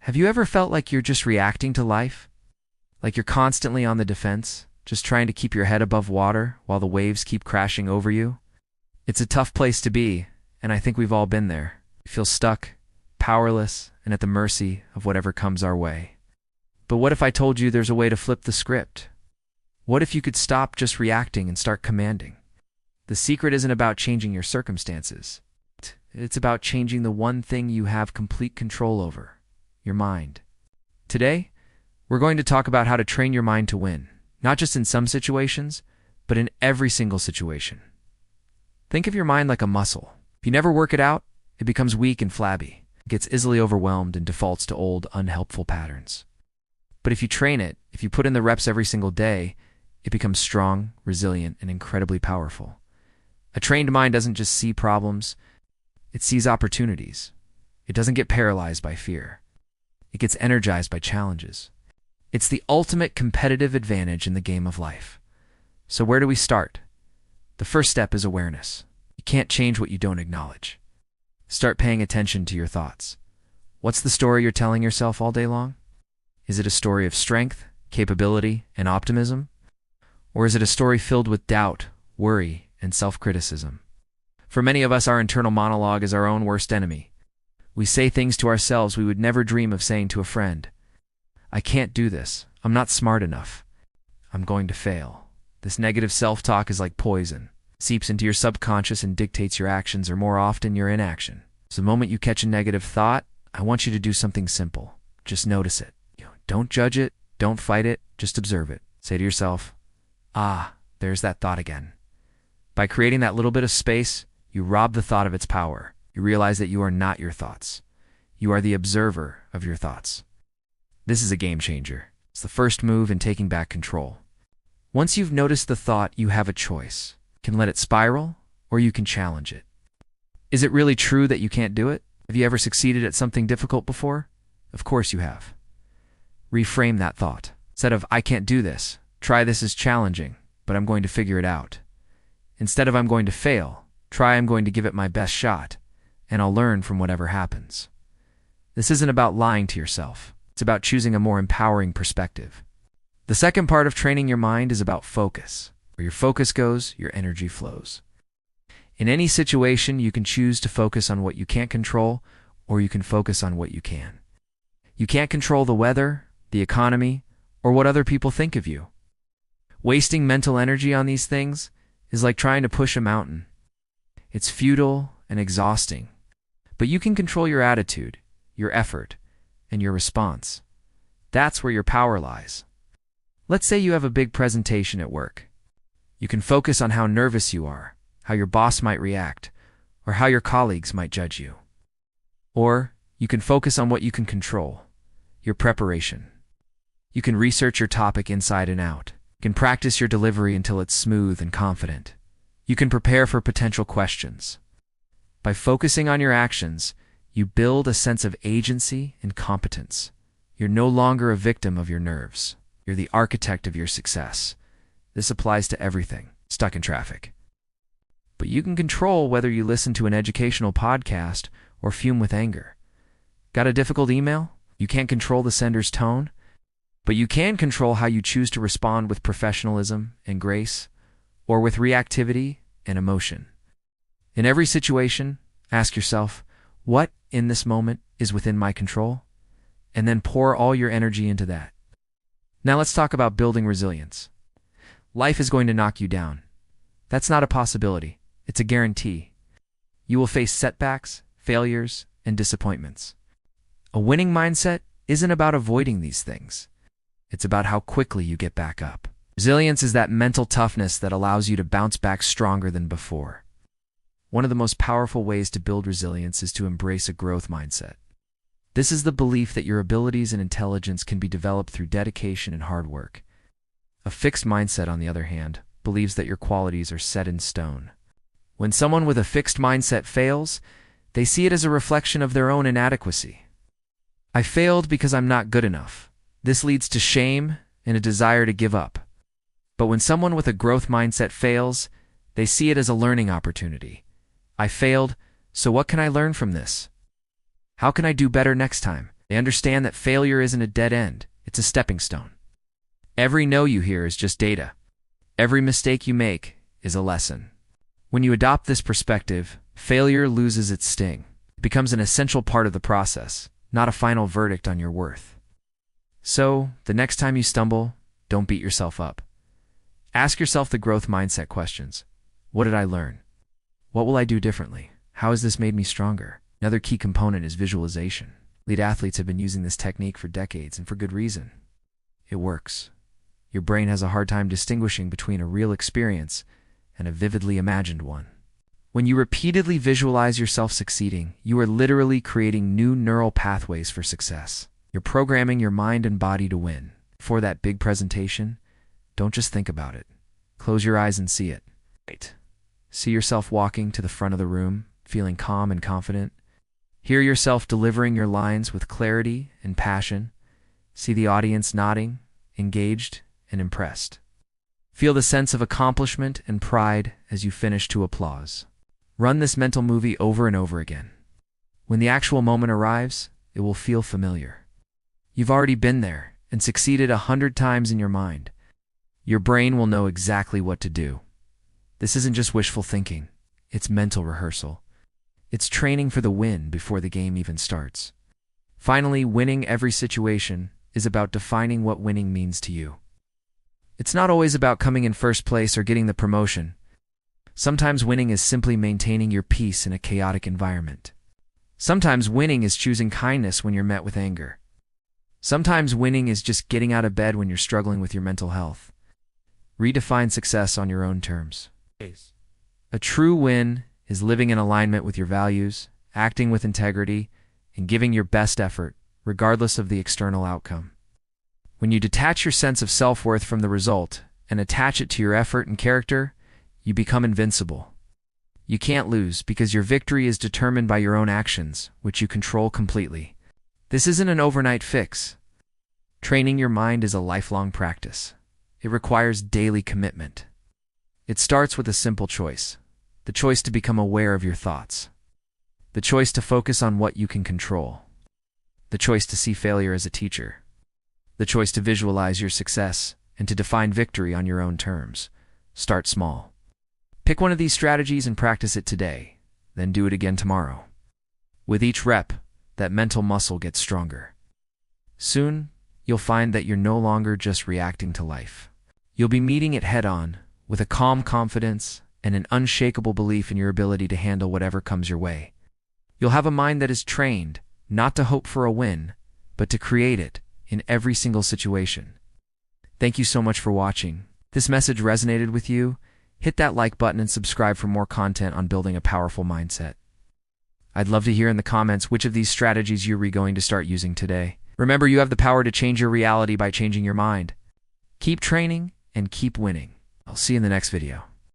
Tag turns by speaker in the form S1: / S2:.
S1: Have you ever felt like you're just reacting to life? Like you're constantly on the defense, just trying to keep your head above water while the waves keep crashing over you? It's a tough place to be, and I think we've all been there. We feel stuck, powerless, and at the mercy of whatever comes our way. But what if I told you there's a way to flip the script? What if you could stop just reacting and start commanding? The secret isn't about changing your circumstances. It's about changing the one thing you have complete control over, your mind. Today, we're going to talk about how to train your mind to win, not just in some situations, but in every single situation. Think of your mind like a muscle. If you never work it out, it becomes weak and flabby. It gets easily overwhelmed and defaults to old, unhelpful patterns. But if you train it, if you put in the reps every single day, it becomes strong, resilient, and incredibly powerful. A trained mind doesn't just see problems, it sees opportunities. It doesn't get paralyzed by fear. It gets energized by challenges. It's the ultimate competitive advantage in the game of life. So where do we start? The first step is awareness. You can't change what you don't acknowledge. Start paying attention to your thoughts. What's the story you're telling yourself all day long? Is it a story of strength, capability, and optimism? Or is it a story filled with doubt, worry, and self-criticism? For many of us, our internal monologue is our own worst enemy. We say things to ourselves we would never dream of saying to a friend. I can't do this. I'm not smart enough. I'm going to fail. This negative self-talk is like poison. It seeps into your subconscious and dictates your actions, or more often, your inaction. So the moment you catch a negative thought, I want you to do something simple. Just notice it. Don't judge it. Don't fight it. Just observe it. Say to yourself, there's that thought again. By creating that little bit of space, you rob the thought of its power. You realize that you are not your thoughts. You are the observer of your thoughts. This is a game changer. It's the first move in taking back control. Once you've noticed the thought, you have a choice. You can let it spiral, or you can challenge it. Is it really true that you can't do it? Have you ever succeeded at something difficult before? Of course you have. Reframe that thought. Instead of, I can't do this, try this is challenging, but I'm going to figure it out. Instead of I'm going to fail, try I'm going to give it my best shot, and I'll learn from whatever happens. This isn't about lying to yourself. It's about choosing a more empowering perspective. The second part of training your mind is about focus. Where your focus goes, your energy flows. In any situation, you can choose to focus on what you can't control, or you can focus on what you can. You can't control the weather, the economy, or what other people think of you. Wasting mental energy on these things is like trying to push a mountain. It's futile and exhausting. But you can control your attitude, your effort, and your response. That's where your power lies. Let's say you have a big presentation at work. You can focus on how nervous you are, how your boss might react, or how your colleagues might judge you. Or you can focus on what you can control, your preparation. You can research your topic inside and out. You can practice your delivery until it's smooth and confident. You can prepare for potential questions. By focusing on your actions, you build a sense of agency and competence. You're no longer a victim of your nerves. You're the architect of your success. This applies to everything. Stuck in traffic. But you can control whether you listen to an educational podcast or fume with anger. Got a difficult email? You can't control the sender's tone, but you can control how you choose to respond with professionalism and grace, or with reactivity and emotion. In every situation, ask yourself, what in this moment is within my control? And then pour all your energy into that. Now let's talk about building resilience. Life is going to knock you down. That's not a possibility. It's a guarantee. You will face setbacks, failures, and disappointments. A winning mindset isn't about avoiding these things. It's about how quickly you get back up. Resilience is that mental toughness that allows you to bounce back stronger than before. One of the most powerful ways to build resilience is to embrace a growth mindset. This is the belief that your abilities and intelligence can be developed through dedication and hard work. A fixed mindset, on the other hand, believes that your qualities are set in stone. When someone with a fixed mindset fails, they see it as a reflection of their own inadequacy. I failed because I'm not good enough. This leads to shame and a desire to give up. But when someone with a growth mindset fails, they see it as a learning opportunity. I failed, so what can I learn from this? How can I do better next time? They understand that failure isn't a dead end, it's a stepping stone. Every no you hear is just data. Every mistake you make is a lesson. When you adopt this perspective, failure loses its sting. It becomes an essential part of the process, not a final verdict on your worth. So, the next time you stumble, don't beat yourself up. Ask yourself the growth mindset questions. What did I learn? What will I do differently? How has this made me stronger? Another key component is visualization. Elite athletes have been using this technique for decades, and for good reason. It works. Your brain has a hard time distinguishing between a real experience and a vividly imagined one. When you repeatedly visualize yourself succeeding, you are literally creating new neural pathways for success. You're programming your mind and body to win. For that big presentation, don't just think about it. Close your eyes and see it. Right. See yourself walking to the front of the room, feeling calm and confident. Hear yourself delivering your lines with clarity and passion. See the audience nodding, engaged, and impressed. Feel the sense of accomplishment and pride as you finish to applause. Run this mental movie over and over again. When the actual moment arrives, it will feel familiar. You've already been there and succeeded 100 times in your mind. Your brain will know exactly what to do. This isn't just wishful thinking, it's mental rehearsal. It's training for the win before the game even starts. Finally, winning every situation is about defining what winning means to you. It's not always about coming in first place or getting the promotion. Sometimes winning is simply maintaining your peace in a chaotic environment. Sometimes winning is choosing kindness when you're met with anger. Sometimes winning is just getting out of bed when you're struggling with your mental health. Redefine success on your own terms. A true win is living in alignment with your values, acting with integrity, and giving your best effort, regardless of the external outcome. When you detach your sense of self-worth from the result and attach it to your effort and character, you become invincible. You can't lose because your victory is determined by your own actions, which you control completely. This isn't an overnight fix. Training your mind is a lifelong practice. It requires daily commitment. It starts with a simple choice. The choice to become aware of your thoughts. The choice to focus on what you can control. The choice to see failure as a teacher. The choice to visualize your success and to define victory on your own terms. Start small. Pick one of these strategies and practice it today, then do it again tomorrow. With each rep, that mental muscle gets stronger. Soon, you'll find that you're no longer just reacting to life. You'll be meeting it head-on, with a calm confidence and an unshakable belief in your ability to handle whatever comes your way. You'll have a mind that is trained, not to hope for a win, but to create it in every single situation. Thank you so much for watching. If this message resonated with you, hit that like button and subscribe for more content on building a powerful mindset. I'd love to hear in the comments which of these strategies you're going to start using today. Remember, you have the power to change your reality by changing your mind. Keep training and keep winning. I'll see you in the next video.